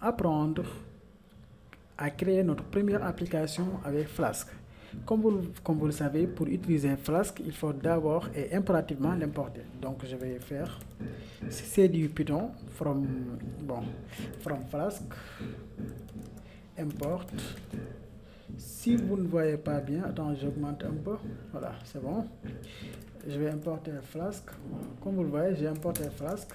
apprendre à créer notre première application avec Flask. Comme vous le savez, pour utiliser Flask, il faut d'abord et impérativement l'importer. Donc je vais faire, si c'est du Python, from Flask, import. Si vous ne voyez pas bien, attends, j'augmente un peu. Voilà, c'est bon. Je vais importer Flask. Comme vous le voyez, j'ai importé Flask.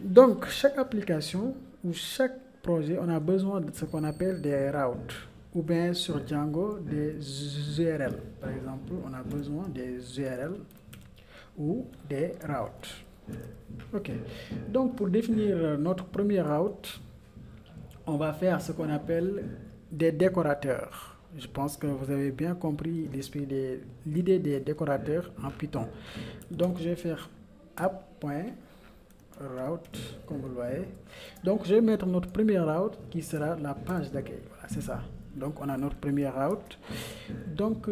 Donc, chaque application ou chaque projet, on a besoin de ce qu'on appelle des routes. Ou bien sur Django, des URL. Par exemple, on a besoin des URL ou des routes. Ok. Donc, pour définir notre première route, on va faire ce qu'on appelle des décorateurs. Je pense que vous avez bien compris l'idée des décorateurs en Python. Donc, je vais faire app.route, comme vous le voyez. Donc, je vais mettre notre première route qui sera la page d'accueil. Voilà, c'est ça. Donc, on a notre première route. Donc,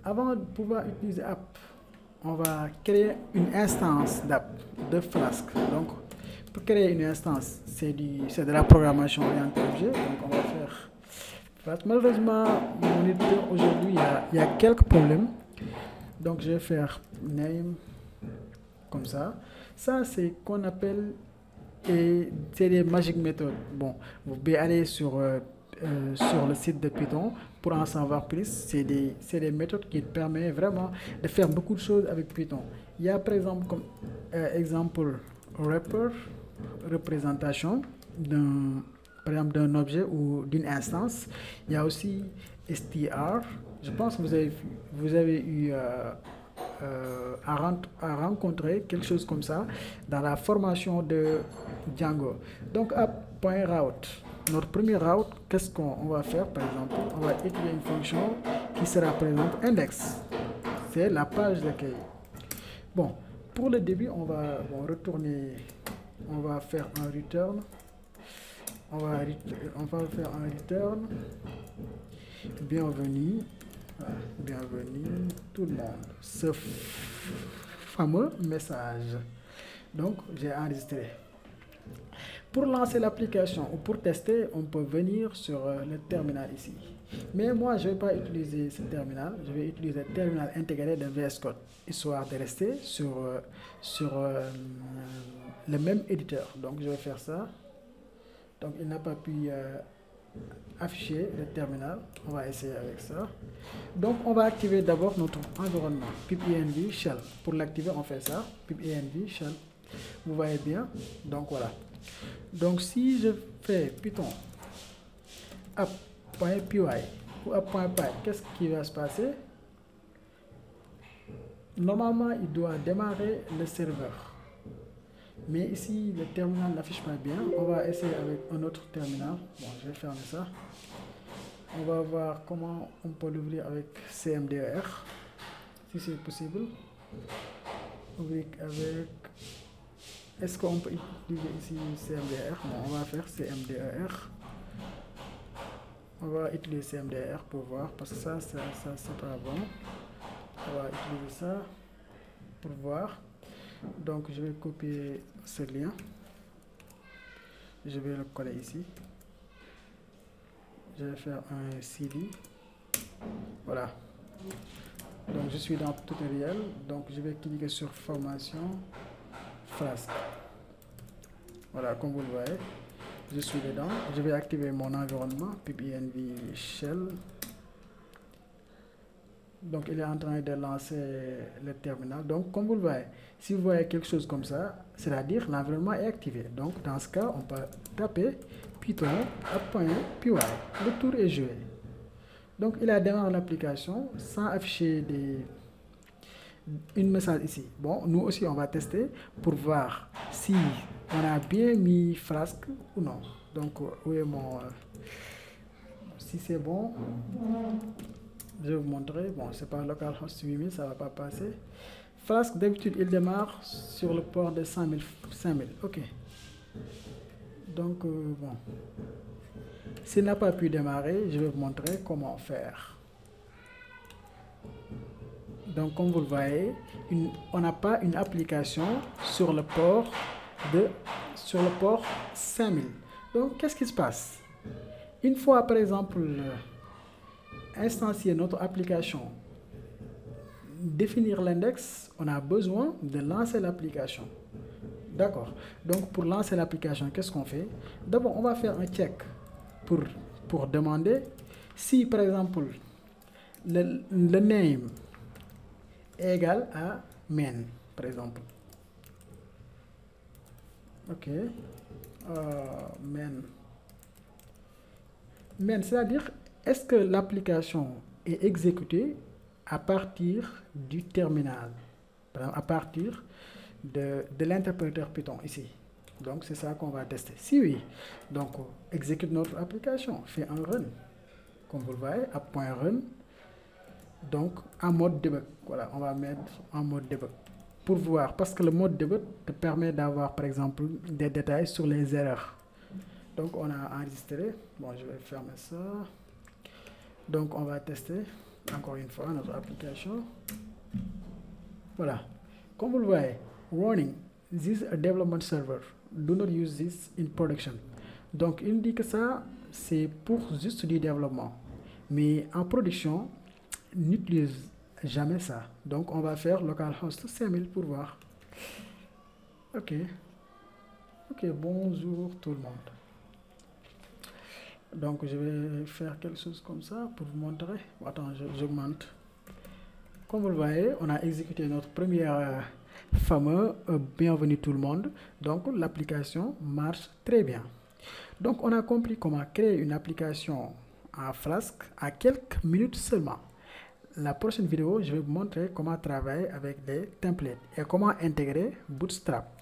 avant de pouvoir utiliser app, on va créer une instance d'app, de Flask. Donc, pour créer une instance, c'est de la programmation orientée objet. Donc, on va faire Flask. Malheureusement, mon éditeur aujourd'hui, il y a quelques problèmes. Donc, je vais faire name comme ça. Ça, c'est qu'on appelle c'est des magic méthodes. Bon, vous pouvez aller sur le site de Python pour en savoir plus. C'est des méthodes qui permettent vraiment de faire beaucoup de choses avec Python. Il y a par exemple comme exemple wrapper, représentation par exemple d'un objet ou d'une instance. Il y a aussi str. Je pense que vous avez eu à rencontrer quelque chose comme ça dans la formation de Django. Donc app.route. Notre première route, qu'est-ce qu'on va faire par exemple? On va utiliser une fonction qui sera par exemple index. C'est la page d'accueil. Bon, pour le début, on va retourner, on va faire un return. On va faire un return. Bienvenue. Bienvenue tout le monde. Ce fameux message. Donc, j'ai enregistré. Pour lancer l'application ou pour tester, on peut venir sur le terminal ici. Mais moi, je ne vais pas utiliser ce terminal. Je vais utiliser le terminal intégré de VS Code, histoire de rester sur le même éditeur. Donc, je vais faire ça. Donc, il n'a pas pu afficher le terminal. On va essayer avec ça. Donc, on va activer d'abord notre environnement, pipenv shell. Pour l'activer, on fait ça, pipenv shell. Vous voyez bien. Donc, voilà. Donc, si je fais Python app.py ou app.py, qu'est-ce qui va se passer? Normalement, il doit démarrer le serveur. Mais ici, le terminal n'affiche pas bien. On va essayer avec un autre terminal. Bon, je vais fermer ça. On va voir comment on peut l'ouvrir avec CMDR, si c'est possible. Ouvrir avec... Est-ce qu'on peut utiliser ici CMDR? Bon, on va faire CMDR. On va utiliser CMDR pour voir, parce que ça c'est pas bon. On va utiliser ça pour voir. Donc, je vais copier ce lien. Je vais le coller ici. Je vais faire un CD. Voilà. Donc, je suis dans tutoriel. Donc, je vais cliquer sur formation Flask. Voilà, comme vous le voyez, je suis dedans. Je vais activer mon environnement, pipenv shell. Donc, il est en train de lancer le terminal. Donc, comme vous le voyez, si vous voyez quelque chose comme ça, c'est-à-dire l'environnement est activé. Donc, dans ce cas, on peut taper Python app.py. Le tour est joué. Donc, il a démarré l'application sans afficher une message ici. Bon, nous aussi, on va tester pour voir si on a bien mis Flask ou non. Donc, où est mon... si c'est bon... Je vais vous montrer. Bon, c'est pas localhost 8000, ça va pas passer. Flask, d'habitude, il démarre sur le port de 5000. Ok. Donc, bon. S'il n'a pas pu démarrer, je vais vous montrer comment faire. Donc, comme vous le voyez, on n'a pas une application sur le port 5000. Donc, qu'est-ce qui se passe? Une fois, par exemple, instancier notre application, définir l'index, on a besoin de lancer l'application. D'accord. Donc, pour lancer l'application, qu'est-ce qu'on fait? D'abord, on va faire un check pour demander si, par exemple, le name est égal à main, par exemple. Ok. Main. Main, c'est-à-dire, est-ce que l'application est exécutée à partir du terminal, par exemple, à partir de l'interpréteur Python ici. Donc, c'est ça qu'on va tester. Si oui, donc exécute notre application, fait un run. Comme vous le voyez, app.run. Donc, en mode debug. Voilà, on va mettre en mode debug. Pour voir, parce que le mode debug te permet d'avoir, par exemple, des détails sur les erreurs. Donc, on a enregistré. Bon, je vais fermer ça. Donc, on va tester encore une fois notre application. Voilà. Comme vous le voyez, warning, this is a development server. Do not use this in production. Donc, il dit que ça, c'est pour juste du développement. Mais en production, n'utilise jamais ça. Donc, on va faire localhost 5000 pour voir. Ok. Ok, bonjour tout le monde. Donc, je vais faire quelque chose comme ça pour vous montrer. Attends, j'augmente. Comme vous le voyez, on a exécuté notre premier fameux bienvenue tout le monde. Donc, l'application marche très bien. Donc, on a compris comment créer une application en Flask à quelques minutes seulement. La prochaine vidéo, je vais vous montrer comment travailler avec des templates et comment intégrer Bootstrap.